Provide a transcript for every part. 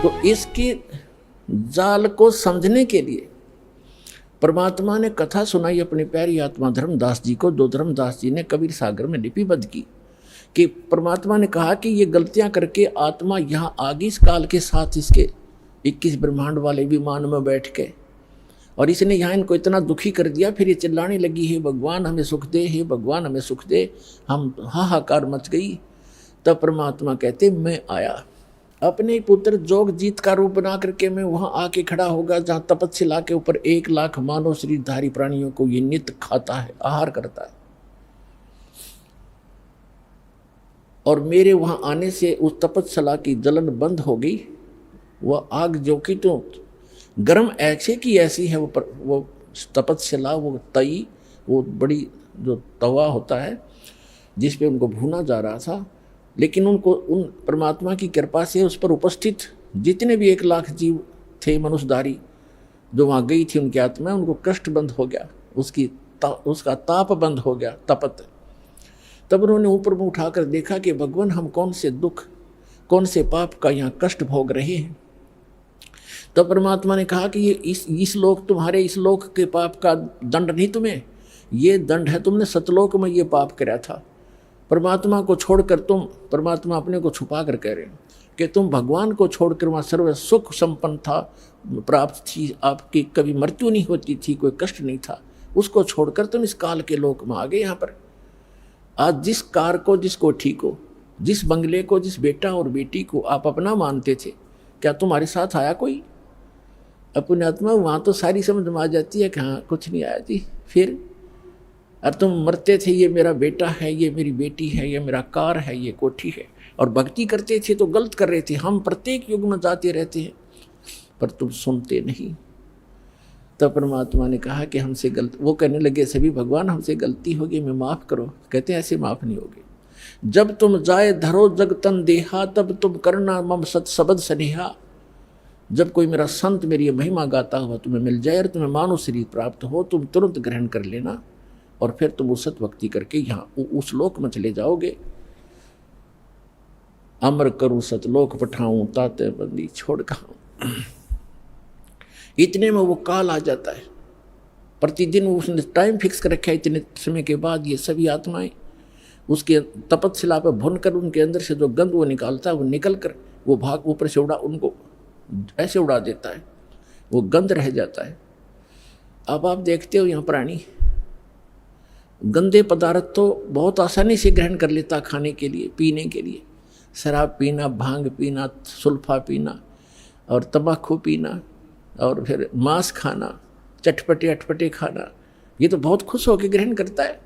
तो इसके जाल को समझने के लिए परमात्मा ने कथा सुनाई अपनी प्यारी आत्मा धर्मदास जी को, जो धर्मदास जी ने कबीर सागर में लिपिबद्ध की। कि परमात्मा ने कहा कि ये गलतियां करके आत्मा यहाँ आ गई इस काल के साथ, इसके 21 ब्रह्मांड वाले विमान में बैठ के, और इसने यहाँ इनको इतना दुखी कर दिया। फिर ये चिल्लाने लगी, हे भगवान हमें सुख दे, हे भगवान हमें सुख दे। हम हाहाकार मच गई। तब परमात्मा कहते मैं आया, अपने पुत्र जोगजीत का रूप बना करके मैं वहां आके खड़ा होगा जहाँ तपस्या के ऊपर 1 लाख मानव शरीरधारी प्राणियों को ये नित्य खाता है, आहार करता है। और मेरे वहां आने से उस तपस्या की जलन बंद हो गई। वह आग जो कि तो गर्म ऐसे की ऐसी है, वो तपस्या, वो तई, वो बड़ी जो तवा होता है जिस पे उनको भूना जा रहा था। लेकिन उनको उन परमात्मा की कृपा से उस पर उपस्थित जितने भी 1 लाख जीव थे मनुष्यधारी जो वहाँ गई थी, उनकी आत्मा, उनको कष्ट बंद हो गया, उसका ताप बंद हो गया, तपत। तब उन्होंने ऊपर में उठाकर देखा कि भगवान हम कौन से दुख, कौन से पाप का यहाँ कष्ट भोग रहे हैं। तब परमात्मा ने कहा कि ये इस लोक, तुम्हारे इस लोक के पाप का दंड नहीं तुम्हें, ये दंड है तुमने सतलोक में ये पाप कराया था। परमात्मा को छोड़कर तुम, परमात्मा अपने को छुपा कर कह रहे हैं कि तुम भगवान को छोड़कर वहाँ सर्व सुख संपन्न था, प्राप्त थी, आपकी कभी मृत्यु नहीं होती थी, कोई कष्ट नहीं था, उसको छोड़कर तुम इस काल के लोक में आ गए। यहाँ पर आज जिस कार को, जिसको ठीक हो, जिस बंगले को, जिस बेटा और बेटी को आप अपना मानते थे, क्या तुम्हारे साथ आया कोई? अपने आत्मा वहाँ तो सारी समझ में आ जाती है कि हाँ कुछ नहीं आया जी। फिर और तुम मरते थे, ये मेरा बेटा है, ये मेरी बेटी है, ये मेरा कार है, ये कोठी है, और भक्ति करते थे तो गलत कर रहे थे। हम प्रत्येक युग में जाते रहते हैं पर तुम सुनते नहीं। तब परमात्मा ने कहा कि हमसे गलत, वो कहने लगे सभी भगवान हमसे गलती होगी, मैं माफ़ करो। कहते ऐसे माफ़ नहीं होगी। जब तुम जाए धरो जग तन देहा, तब तुम करना मम सत शब्द सनेहा। जब कोई मेरा संत मेरी महिमा गाता हुआ तुम्हें मिल जाए और तुम्हें मानव शरीर प्राप्त हो, तुम तुरंत ग्रहण कर लेना और फिर तुम उस सत्भक्ति करके यहाँ उस लोक में चले जाओगे। अमर करूं सतलोक पठाऊं, ताते बंदी छोड़ खाऊं। इतने में वो काल आ जाता है। प्रतिदिन उसने टाइम फिक्स कर रखा है, इतने समय के बाद ये सभी आत्माएं उसके तपस्या पर भुन कर उनके अंदर से जो गंध वो निकालता है, वो निकल कर वो भाग ऊपर से उनको ऐसे उड़ा देता है, वो गंध रह जाता है। अब आप देखते हो यहाँ प्राणी गंदे पदार्थ तो बहुत आसानी से ग्रहण कर लेता खाने के लिए, पीने के लिए। शराब पीना, भांग पीना, सुल्फा पीना और तंबाकू पीना और फिर मांस खाना, चटपटे अटपटे खाना, ये तो बहुत खुश होकर ग्रहण करता है।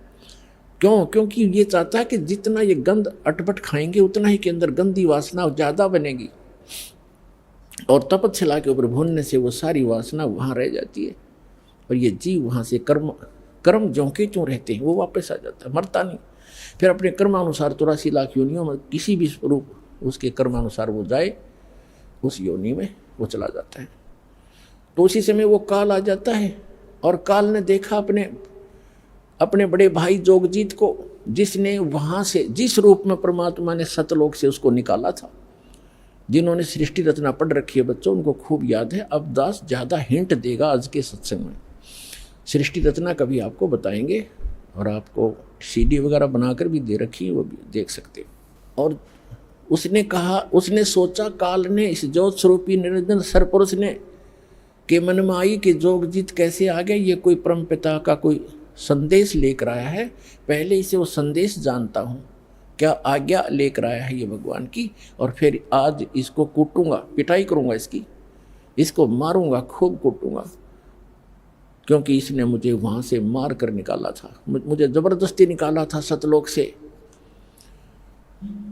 क्यों? क्योंकि ये चाहता है कि जितना ये गंद अटपट खाएंगे उतना ही के अंदर गंदी वासना ज़्यादा बनेगी, और तपस्या के ऊपर भूनने से वो सारी वासना वहाँ रह जाती है और ये जीव वहाँ से कर्म ज्यों के त्यों रहते हैं, वो वापस आ जाता है, मरता नहीं। फिर अपने कर्मानुसार 84 लाख योनियों में किसी भी स्वरूप उसके कर्मानुसार वो जाए, उस योनि में वो चला जाता है। तो उसी समय वो काल आ जाता है, और काल ने देखा अपने बड़े भाई जोगजीत को, जिसने वहाँ से, जिस रूप में परमात्मा ने सतलोक से उसको निकाला था। जिन्होंने सृष्टि रचना पढ़ रखी है बच्चों, उनको खूब याद है। अब दास ज़्यादा हिंट देगा आज के सत्संग में। सृष्टि रचना कभी आपको बताएंगे, और आपको सीडी वगैरह बनाकर भी दे रखी है, वो भी देख सकते हो। और उसने कहा, उसने सोचा, काल ने, इस ज्योत स्वरूपी निरंजन सरपुरुष ने के मन में आई कि जोगजीत कैसे आ गया, ये कोई परम पिता का कोई संदेश लेकर आया है, पहले इसे वो संदेश जानता हूँ, क्या आज्ञा लेकर आया है ये भगवान की, और फिर आज इसको कूटूंगा, पिटाई करूँगा इसको मारूंगा, खूब कूटूंगा, क्योंकि इसने मुझे वहाँ से मार कर निकाला था, मुझे ज़बरदस्ती निकाला था सतलोक से।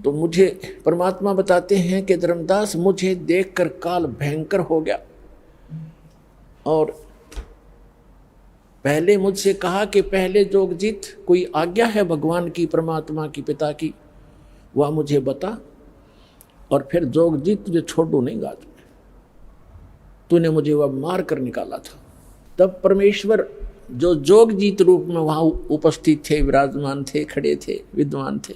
तो मुझे परमात्मा बताते हैं कि धर्मदास, मुझे देखकर काल भयंकर हो गया, और पहले मुझसे कहा कि पहले जोगजीत कोई आज्ञा है भगवान की, परमात्मा की, पिता की, वह मुझे बता, और फिर जोगजीत तुझे छोड़ू नहीं गा, तूने मुझे वह मार कर निकाला था। तब परमेश्वर जो जोगजीत रूप में वहाँ उपस्थित थे, विराजमान थे, खड़े थे, विद्वान थे,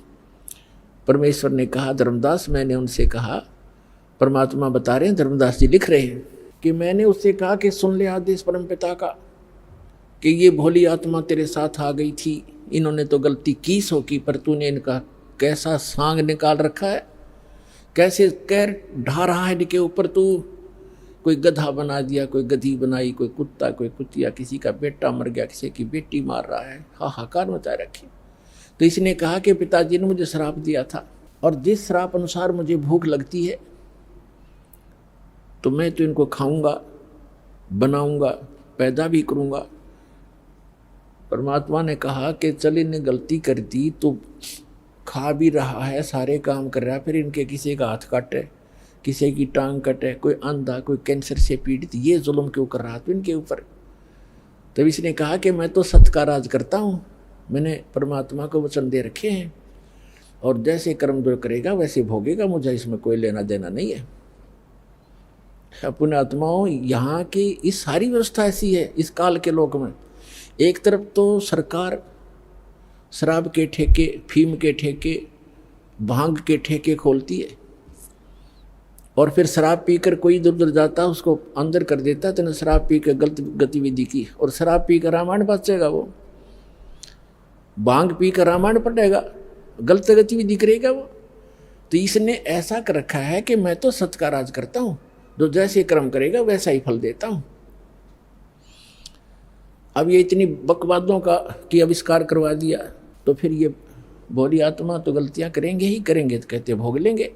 परमेश्वर ने कहा, धर्मदास मैंने उनसे कहा परमात्मा बता रहे हैं, धर्मदास जी लिख रहे हैं कि मैंने उससे कहा कि सुन ले आदेश परमपिता का कि ये भोली आत्मा तेरे साथ आ गई थी, इन्होंने तो गलती की सो की, पर तूने इनका कैसा सांग निकाल रखा है, कैसे कैर ढा रहा है इनके ऊपर तू। कोई गधा बना दिया, कोई गधी बनाई, कोई कुत्ता, कोई कुतिया, किसी का बेटा मर गया, किसी की बेटी मार रहा है, हाहाकार मचा रखी। तो इसने कहा कि पिताजी ने मुझे श्राप दिया था, और जिस श्राप अनुसार मुझे भूख लगती है तो मैं तो इनको खाऊंगा, बनाऊंगा, पैदा भी करूंगा। परमात्मा ने कहा कि चल इन्हें गलती कर दी, तो खा भी रहा है, सारे काम कर रहा है, फिर इनके किसी का हाथ काटे, किसी की टांग कटे, कोई अंधा, कोई कैंसर से पीड़ित, ये जुल्म क्यों कर रहा था इनके ऊपर। तब इसने कहा कि मैं तो सत्य का राज करता हूँ, मैंने परमात्मा को वचन दे रखे हैं, और जैसे कर्म जो करेगा वैसे भोगेगा, मुझे इसमें कोई लेना देना नहीं है। पुण्यात्माओं, यहाँ की इस सारी व्यवस्था ऐसी है इस काल के लोक में। एक तरफ तो सरकार शराब के ठेके, फीम के ठेके, भांग के ठेके खोलती है, और फिर शराब पीकर कोई इधर उधर जाता है उसको अंदर कर देता है, तो शराब पी कर गलत गतिविधि की, और शराब पी कर रामायण बचेगा, वो भांग पी कर रामायण पढ़ेगा, गलत गतिविधि करेगा वो। तो इसने ऐसा कर रखा है कि मैं तो सत्य का राज करता हूँ, जो जैसे कर्म करेगा वैसा ही फल देता हूँ। अब ये इतनी बकवादों का की आविष्कार करवा दिया, तो फिर ये भोली आत्मा तो गलतियां करेंगे ही करेंगे, तो कहते भोग लेंगे।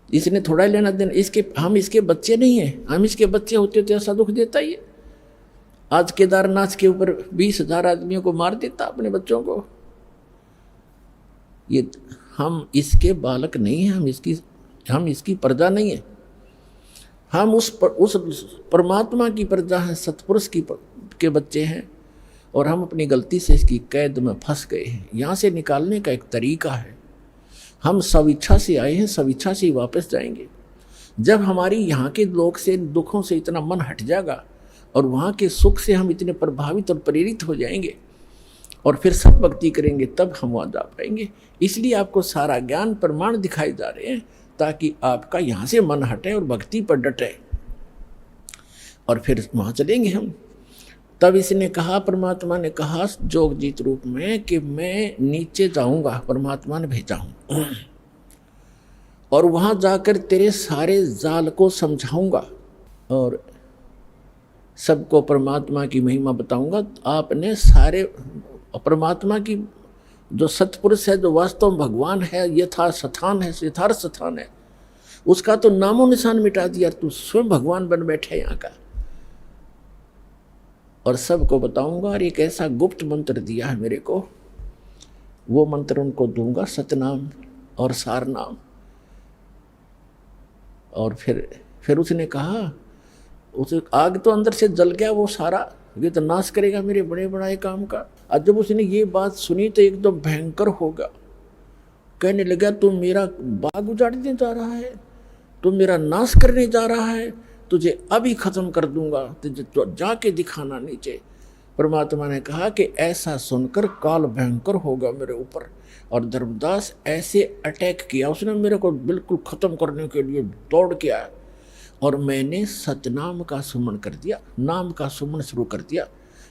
इसने थोड़ा लेना देना, हम इसके बच्चे नहीं हैं, हम इसके बच्चे होते तो ऐसा दुख देता ही है। आज केदारनाथ के ऊपर 20,000 आदमियों को मार देता अपने बच्चों को। ये हम इसके बालक नहीं हैं, हम इसकी प्रजा नहीं है, हम उस परमात्मा की प्रजा हैं, सतपुरुष के बच्चे हैं, और हम अपनी गलती से इसकी कैद में फंस गए हैं। यहाँ से निकालने का एक तरीका है, हम स्वेच्छा से आए हैं, स्वेच्छा से ही वापस जाएंगे। जब हमारी यहाँ के लोक से दुखों से इतना मन हट जाएगा और वहाँ के सुख से हम इतने प्रभावित और प्रेरित हो जाएंगे और फिर सत भक्ति करेंगे, तब हम वहाँ जा पाएंगे। इसलिए आपको सारा ज्ञान प्रमाण दिखाए जा रहे हैं, ताकि आपका यहाँ से मन हटे और भक्ति पर डटे, और फिर वहाँ चलेंगे हम। तब इसने कहा, परमात्मा ने कहा जोगजीत रूप में कि मैं नीचे जाऊंगा, परमात्मा ने भेजा हूं, और वहां जाकर तेरे सारे जाल को समझाऊंगा और सबको परमात्मा की महिमा बताऊंगा। आपने सारे परमात्मा की जो सतपुरुष है, जो वास्तव में भगवान है, यथार्थ स्थान है, उसका तो नामो निशान मिटा दिया, तू स्वयं भगवान बन बैठे यहाँ का। और सबको बताऊंगा, और एक ऐसा गुप्त मंत्र दिया है मेरे को, वो मंत्र उनको दूंगा, सतनाम और सार नाम। और फिर उसने कहा, उसे आग तो अंदर से जल गया वो सारा, ये तो नाश करेगा मेरे बड़े बड़ाए काम का। और जब उसने ये बात सुनी तो एकदम भयंकर होगा, कहने लगा तू मेरा बाग उजाड़ने जा रहा है, तू मेरा नाश करने जा रहा है, तुझे अभी खत्म कर दूंगा, तुझे तो जाके दिखाना नीचे। परमात्मा ने कहा कि ऐसा सुनकर काल भयंकर होगा मेरे ऊपर। और धर्मदास ऐसे अटैक किया, उसने मेरे को बिल्कुल खत्म करने के लिए दौड़ के आया, और मैंने सतनाम का सुमन कर दिया, नाम का सुमन शुरू कर दिया।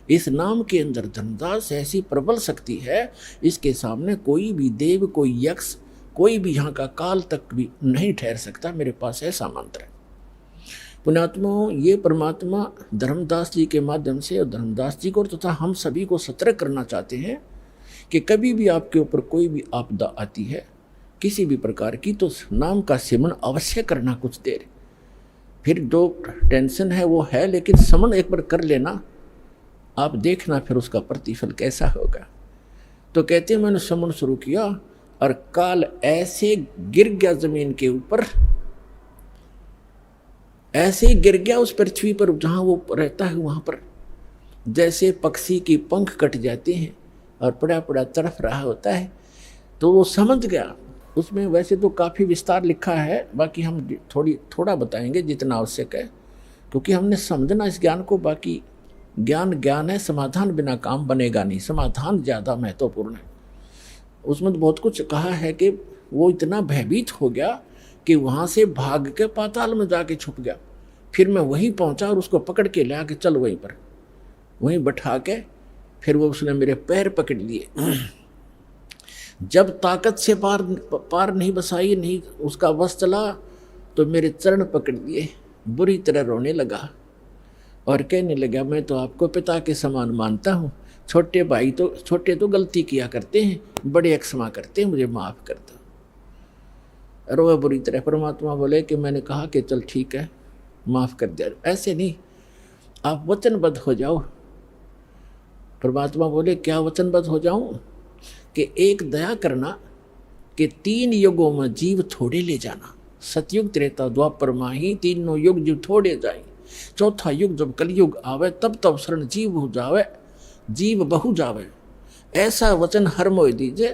इस नाम के अंदर धर्मदास ऐसी प्रबल शक्ति है, इसके सामने कोई भी देव, कोई यक्ष, कोई भी यहाँ का काल तक भी नहीं ठहर सकता। मेरे पास ऐसा मंत्र है। पुण्यात्माओं, ये परमात्मा धर्मदास जी के माध्यम से, और धर्मदास जी को तथा हम सभी को सतर्क करना चाहते हैं कि कभी भी आपके ऊपर कोई भी आपदा आती है किसी भी प्रकार की, तो नाम का सिमरन अवश्य करना कुछ देर। फिर जो टेंशन है वो है, लेकिन समन एक बार कर लेना, आप देखना फिर उसका प्रतिफल कैसा होगा। तो कहते हैं मैंने समन शुरू किया और काल ऐसे गिर गया जमीन के ऊपर, ऐसे गिर गया उस पृथ्वी पर जहाँ वो रहता है वहाँ पर, जैसे पक्षी की पंख कट जाते हैं और पड़ा पड़ा तड़फ रहा होता है। तो वो समझ गया। उसमें वैसे तो काफ़ी विस्तार लिखा है, बाकी हम थोड़ा बताएंगे जितना आवश्यक है, क्योंकि हमने समझना इस ज्ञान को। बाकी ज्ञान है, समाधान बिना काम बनेगा नहीं, समाधान ज़्यादा महत्वपूर्ण है। उसमें तो बहुत कुछ कहा है कि वो इतना भयभीत हो गया कि वहाँ से भाग के पाताल में जाके छुप गया। फिर मैं वहीं पहुँचा और उसको पकड़ के ले आके चल वहीं पर, वहीं बैठा के फिर वो उसने मेरे पैर पकड़ लिए। जब ताकत से पार नहीं बसाई, नहीं उसका बस चला, तो मेरे चरण पकड़ लिए, बुरी तरह रोने लगा और कहने लगा, मैं तो आपको पिता के समान मानता हूँ, छोटे तो गलती किया करते हैं, बड़े क्षमा करते हैं, मुझे माफ़ कर दो। रोया बुरी तरह। परमात्मा बोले कि मैंने कहा कि चल ठीक है, माफ़ कर दिया। ऐसे नहीं, आप वचनबद्ध हो जाओ। परमात्मा बोले क्या वचनबद्ध हो जाऊं? कि एक दया करना कि 3 युगों में जीव थोड़े ले जाना। सतयुग त्रेता द्वापर माही, तीनों युग जीव थोड़े जाए। चौथा युग जब कलयुग आवे, तब शरण जीव हो जावे, जीव बहु जावे। ऐसा वचन हर मोय दीजे,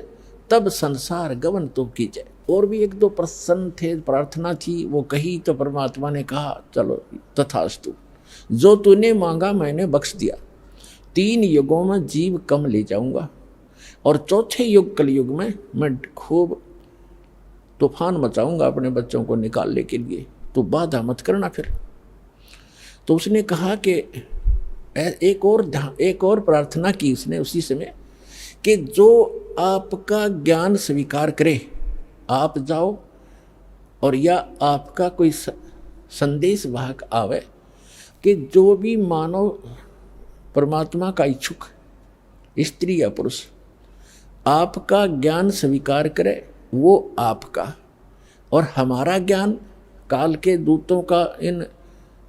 तब संसार गवन तो कीजे। और भी 1-2 प्रश्न थे, प्रार्थना थी, वो कही तो परमात्मा ने कहा चलो तथास्तु, जो तूने मांगा मैंने बख्श दिया। 3 युगों में जीव कम ले जाऊंगा और चौथे युग कलयुग में मैं खूब तूफान मचाऊंगा अपने बच्चों को निकालने के लिए, तो बाधा मत करना फिर। तो उसने कहा कि एक और प्रार्थना की उसने उसी समय कि जो आपका ज्ञान स्वीकार करे, आप जाओ, और या आपका कोई संदेश वाहक आवे कि जो भी मानव परमात्मा का इच्छुक, स्त्री या पुरुष, आपका ज्ञान स्वीकार करे, वो आपका और हमारा ज्ञान, काल के दूतों का, इन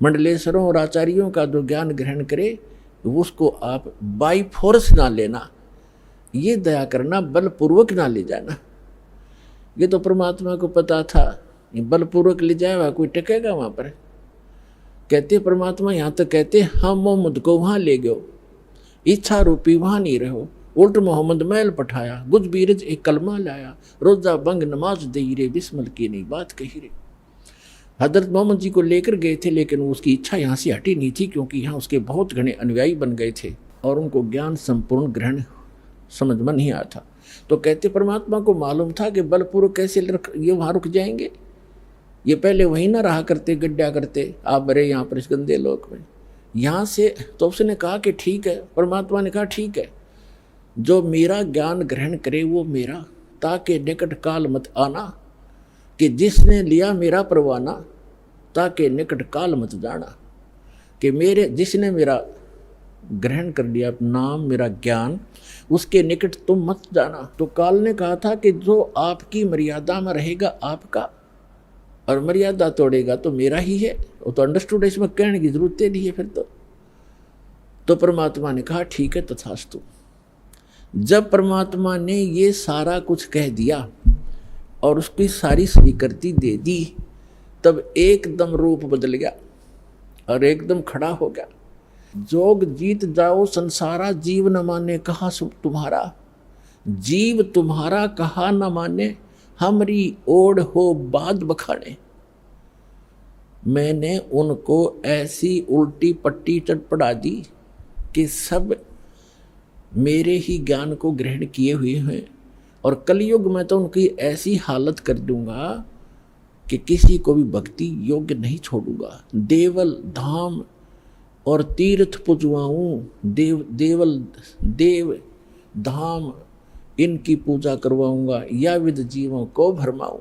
मंडलेश्वरों और आचार्यों का जो ज्ञान ग्रहण करे, उसको आप बाई फोर्स ना लेना, ये दया करना, बलपूर्वक ना ले जाना। ये तो परमात्मा को पता था, बलपूर्वक ले जाएगा कोई टकेगा वहाँ पर। कहते परमात्मा यहाँ तो कहते हम मोहम्मद को वहाँ ले गयो, इच्छा रूपी वहाँ नहीं रहो, उल्ट मोहम्मद मैल पठाया, गुज बीरज एक कलमा लाया, रोजा बंग नमाज दे रे, बिस्मिल की नहीं बात कही रे। हजरत मोहम्मद जी को लेकर गए थे, लेकिन उसकी इच्छा यहाँ से हटी नहीं थी, क्योंकि यहाँ उसके बहुत घने अनुयायी बन गए थे और उनको ज्ञान संपूर्ण ग्रहण समझ में नहीं आया था। तो कहते परमात्मा को मालूम था कि बलपूर्वक कैसे ये वहाँ रुक जाएंगे, ये पहले वहीं ना रहा करते, गड्ढा करते, आप बड़े यहाँ पर इस गंदे लोक में, यहाँ से। तो उसने कहा कि ठीक है, परमात्मा ने कहा ठीक है, जो मेरा ज्ञान ग्रहण करे वो मेरा, ताकि निकट काल मत आना, कि जिसने लिया मेरा परवाना, ताकि निकट काल मत जाना। कि मेरे जिसने मेरा ग्रहण कर लिया नाम, मेरा ज्ञान, उसके निकट तुम मत जाना। तो काल ने कहा था कि जो आपकी मर्यादा में रहेगा आपका, और मर्यादा तोड़ेगा तो मेरा ही है। वो तो अंडरस्टूड, इसमें कहने की जरूरत नहीं है फिर तो परमात्मा ने कहा ठीक है तथास्तु। जब परमात्मा ने ये सारा कुछ कह दिया और उसकी सारी स्वीकृति दे दी, तब एकदम रूप बदल गया और एकदम खड़ा हो गया। जोग जीत जाओ संसारा, जीव न माने कहा तुम्हारा, जीव तुम्हारा कहा न माने, हमरी ओढ़ हो बाद बखाने। मैंने उनको ऐसी उल्टी पट्टी चटपटा दी कि सब मेरे ही ज्ञान को ग्रहण किए हुए हैं, और कलयुग में तो उनकी ऐसी हालत कर दूंगा कि किसी को भी भक्ति योग्य नहीं छोड़ूंगा। देवल धाम और तीर्थ पुजवाऊं, देव धाम इनकी पूजा करवाऊंगा, या विद जीवों को भरमाऊं।